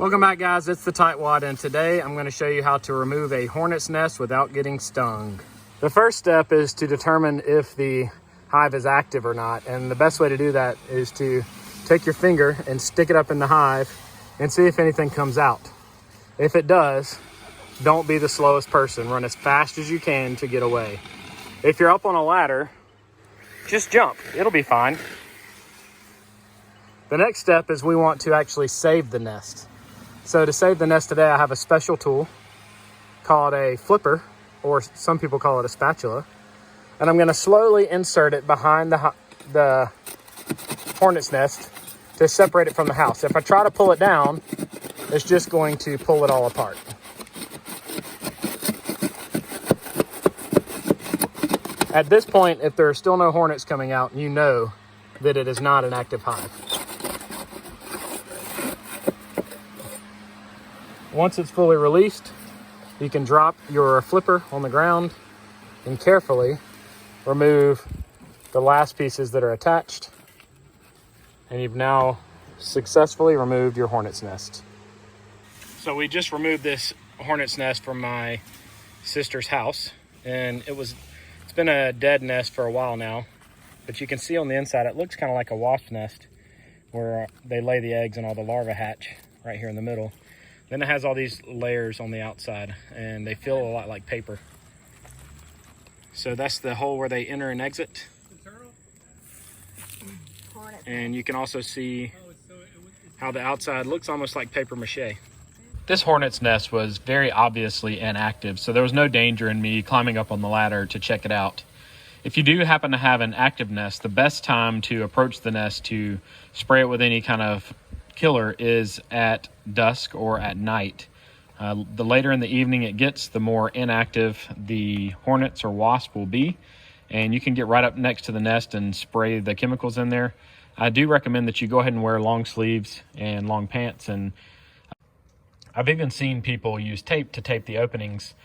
Welcome back, guys. It's the Tightwad, and today I'm going to show you how to remove a hornet's nest without getting stung. The first step is to determine if the hive is active or not, and the best way to do that is to take your finger and stick it up in the hive and see if anything comes out. If it does, don't be the slowest person. Run as fast as you can to get away. If you're up on a ladder, just jump. It'll be fine. The next step is we want to actually save the nest. So to save the nest today, I have a special tool called a flipper, or some people call it a spatula. And I'm gonna slowly insert it behind the hornet's nest to separate it from the house. If I try to pull it down, it's just going to pull it all apart. At this point, if there are still no hornets coming out, you know that it is not an active hive. Once it's fully released, you can drop your flipper on the ground and carefully remove the last pieces that are attached. And you've now successfully removed your hornet's nest. So we just removed this hornet's nest from my sister's house, and it's been a dead nest for a while now, but you can see on the inside it looks kind of like a wasp nest where they lay the eggs and all the larvae hatch right here in the middle. Then it has all these layers on the outside, and they feel a lot like paper. So that's the hole where they enter and exit. And you can also see how the outside looks almost like paper mache. This hornet's nest was very obviously inactive, so there was no danger in me climbing up on the ladder to check it out. If you do happen to have an active nest, the best time to approach the nest to spray it with any kind of killer is at dusk or at night. The later in the evening it gets, the more inactive the hornets or wasp will be, and you can get right up next to the nest and spray the chemicals in there. I do recommend that you go ahead and wear long sleeves and long pants, and I've even seen people use tape to tape the openings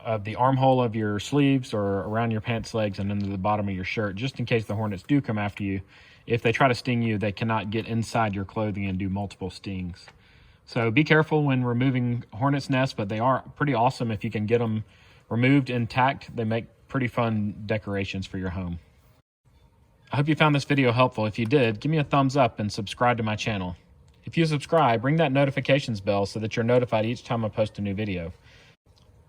of the armhole of your sleeves or around your pants legs and into the bottom of your shirt, just in case the hornets do come after you. If they try to sting you, they cannot get inside your clothing and do multiple stings. So be careful when removing hornet's nests, but they are pretty awesome if you can get them removed intact. They make pretty fun decorations for your home. I hope you found this video helpful. If you did, give me a thumbs up and subscribe to my channel. If you subscribe, ring that notifications bell so that you're notified each time I post a new video.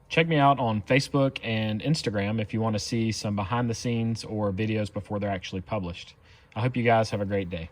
Check me out on Facebook and Instagram if you want to see some behind the scenes or videos before they're actually published. I hope you guys have a great day.